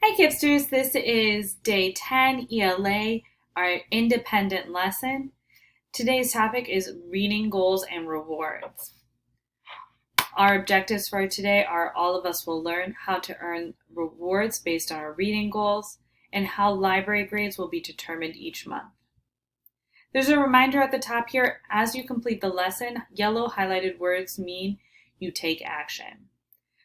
Hi Kipsters, this is day 10 ELA, our independent lesson. Today's topic is reading goals and rewards. Our objectives for today are all of us will learn how to earn rewards based on our reading goals and how library grades will be determined each month. There's a reminder at the top here, as you complete the lesson, yellow highlighted words mean you take action.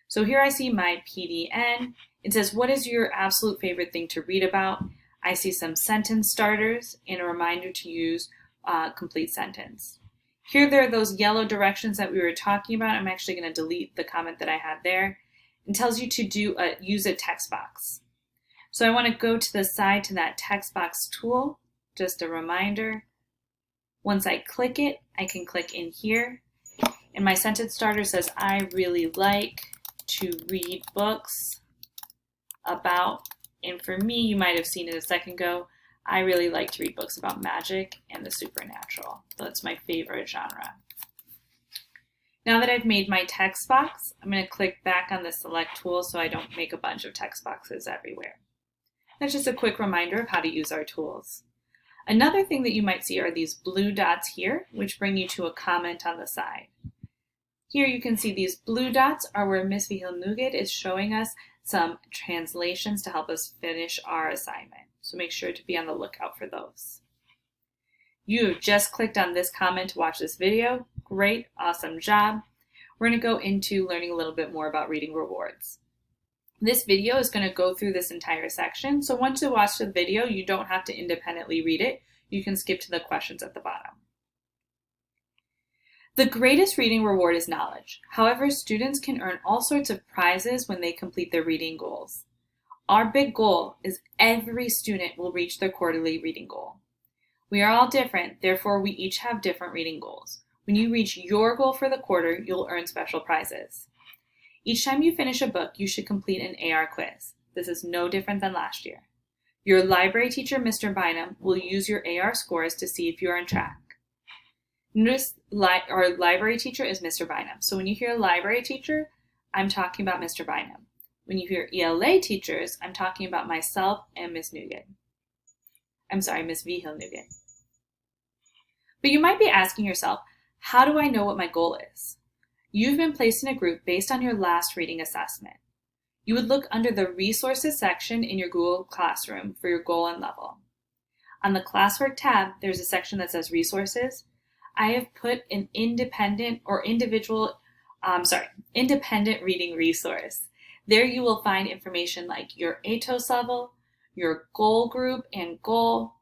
So here I see my PDN. It says, what is your absolute favorite thing to read about? I see some sentence starters and a reminder to use complete sentence. Here there are those yellow directions that we were talking about. I'm actually going to delete the comment that I had there. It tells you to use a text box. So I want to go to the side to that text box tool. Just a reminder. Once I click it, I can click in here. And my sentence starter says, I really like to read books about, and for me, you might have seen it a second ago, I really like to read books about magic and the supernatural. So that's my favorite genre. Now that I've made my text box, I'm going to click back on the select tool so I don't make a bunch of text boxes everywhere. That's just a quick reminder of how to use our tools. Another thing that you might see are these blue dots here, which bring you to a comment on the side. Here you can see these blue dots are where Ms. Vigil-Nugent is showing us some translations to help us finish our assignment. So make sure to be on the lookout for those. You just clicked on this comment to watch this video. Great, awesome job. We're going to go into learning a little bit more about reading rewards. This video is going to go through this entire section. So once you watch the video, you don't have to independently read it. You can skip to the questions at the bottom. The greatest reading reward is knowledge. However, students can earn all sorts of prizes when they complete their reading goals. Our big goal is every student will reach their quarterly reading goal. We are all different, therefore we each have different reading goals. When you reach your goal for the quarter, you'll earn special prizes. Each time you finish a book, you should complete an AR quiz. This is no different than last year. Your library teacher, Mr. Bynum, will use your AR scores to see if you're on track. Notice our library teacher is Mr. Bynum. So when you hear library teacher, I'm talking about Mr. Bynum. When you hear ELA teachers, I'm talking about myself and Ms. Nugent. I'm sorry, Ms. Vigil-Nugent. But you might be asking yourself, how do I know what my goal is? You've been placed in a group based on your last reading assessment. You would look under the resources section in your Google Classroom for your goal and level. On the classwork tab, there's a section that says resources. I have put an independent reading resource. There you will find information like your ATOS level, your goal group and goal,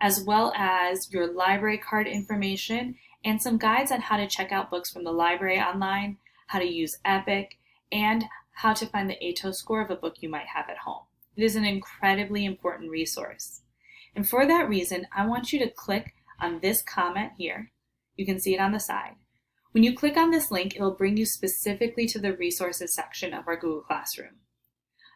as well as your library card information and some guides on how to check out books from the library online, how to use Epic, and how to find the ATOS score of a book you might have at home. It is an incredibly important resource. And for that reason, I want you to click on this comment here. You can see it on the side. When you click on this link, it'll bring you specifically to the resources section of our Google Classroom.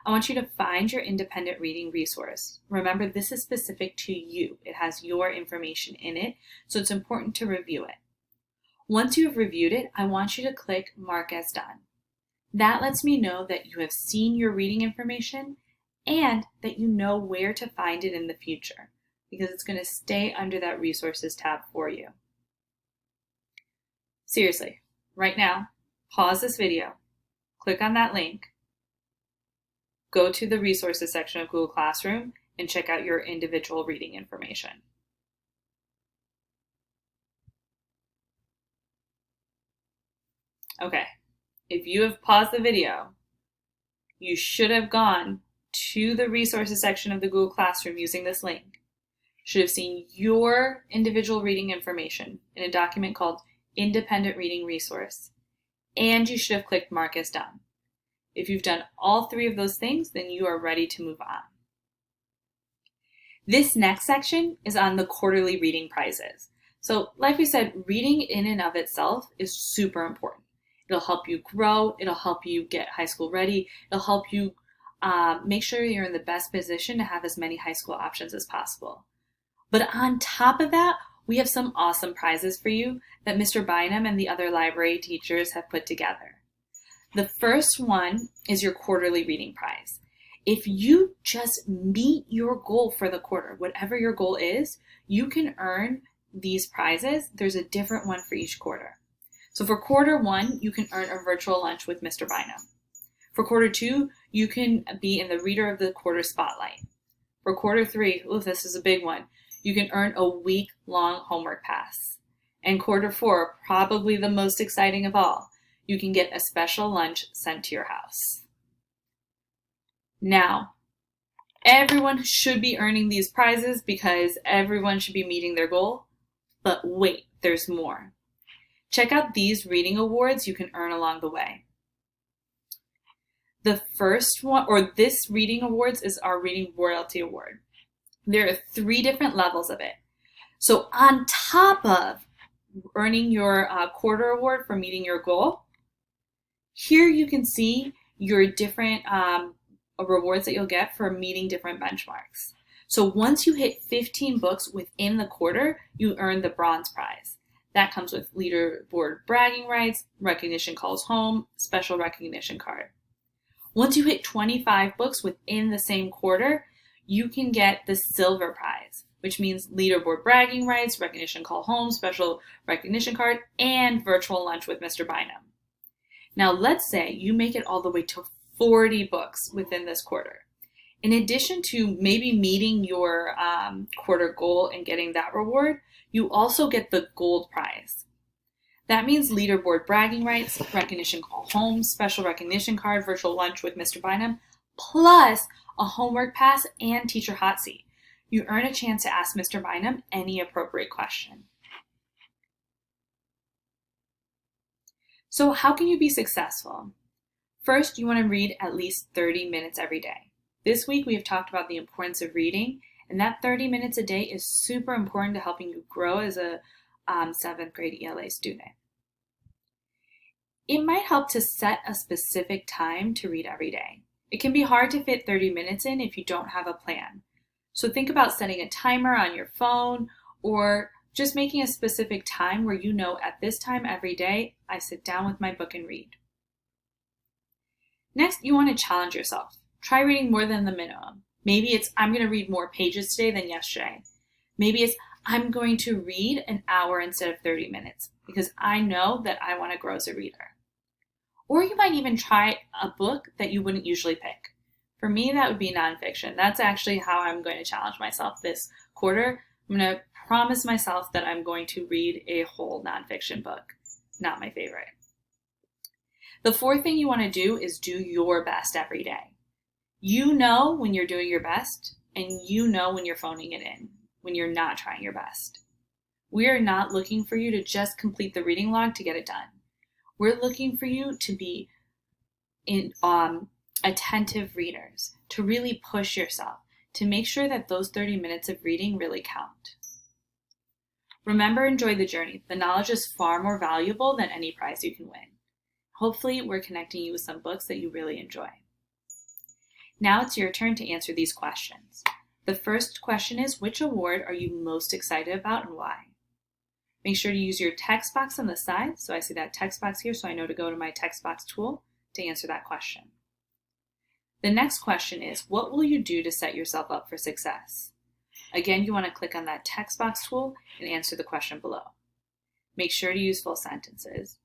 I want you to find your independent reading resource. Remember, this is specific to you. It has your information in it, so it's important to review it. Once you have reviewed it, I want you to click Mark as Done. That lets me know that you have seen your reading information and that you know where to find it in the future, because it's going to stay under that resources tab for you. Seriously, right now, pause this video, click on that link, go to the resources section of Google Classroom, and check out your individual reading information. Okay, if you have paused the video, you should have gone to the resources section of the Google Classroom using this link. You should have seen your individual reading information in a document called Independent Reading Resource, and you should have clicked Mark as Done. If you've done all three of those things, then you are ready to move on. This next section is on the quarterly reading prizes. So like we said, reading in and of itself is super important. It'll help you grow, it'll help you get high school ready, it'll help you make sure you're in the best position to have as many high school options as possible. But on top of that, we have some awesome prizes for you that Mr. Bynum and the other library teachers have put together. The first one is your quarterly reading prize. If you just meet your goal for the quarter, whatever your goal is, you can earn these prizes. There's a different one for each quarter. So for quarter 1, you can earn a virtual lunch with Mr. Bynum. For quarter 2, you can be in the Reader of the Quarter spotlight. For quarter 3, this is a big one, you can earn a week-long homework pass. And quarter 4, probably the most exciting of all, you can get a special lunch sent to your house. Now, everyone should be earning these prizes because everyone should be meeting their goal. But wait, there's more. Check out these reading awards you can earn along the way. The first one, or this reading awards, is our Reading Royalty Award. There are 3 different levels of it. So on top of earning your quarter award for meeting your goal, here you can see your different rewards that you'll get for meeting different benchmarks. So once you hit 15 books within the quarter, you earn the bronze prize. That comes with leaderboard bragging rights, recognition calls home, special recognition card. Once you hit 25 books within the same quarter, you can get the silver prize, which means leaderboard bragging rights, recognition call home, special recognition card, and virtual lunch with Mr. Bynum. Now let's say you make it all the way to 40 books within this quarter. In addition to maybe meeting your quarter goal and getting that reward, you also get the gold prize. That means leaderboard bragging rights, recognition call home, special recognition card, virtual lunch with Mr. Bynum, plus a homework pass and teacher hot seat. You earn a chance to ask Mr. Bynum any appropriate question. So how can you be successful? First, you want to read at least 30 minutes every day. This week, we have talked about the importance of reading, and that 30 minutes a day is super important to helping you grow as a 7th grade ELA student. It might help to set a specific time to read every day. It can be hard to fit 30 minutes in if you don't have a plan. So think about setting a timer on your phone or just making a specific time where you know at this time every day, I sit down with my book and read. Next, you want to challenge yourself. Try reading more than the minimum. Maybe it's, I'm going to read more pages today than yesterday. Maybe it's, I'm going to read an hour instead of 30 minutes because I know that I want to grow as a reader. Or you might even try a book that you wouldn't usually pick. For me, that would be nonfiction. That's actually how I'm going to challenge myself this quarter. I'm going to promise myself that I'm going to read a whole nonfiction book. Not my favorite. The 4th thing you want to do is do your best every day. You know when you're doing your best, and you know when you're phoning it in, when you're not trying your best. We are not looking for you to just complete the reading log to get it done. We're looking for you to be attentive readers, to really push yourself, to make sure that those 30 minutes of reading really count. Remember, enjoy the journey. The knowledge is far more valuable than any prize you can win. Hopefully, we're connecting you with some books that you really enjoy. Now it's your turn to answer these questions. The first question is, which award are you most excited about and why? Make sure to use your text box on the side. So I see that text box here, so I know to go to my text box tool to answer that question. The next question is, what will you do to set yourself up for success? Again, you want to click on that text box tool and answer the question below. Make sure to use full sentences.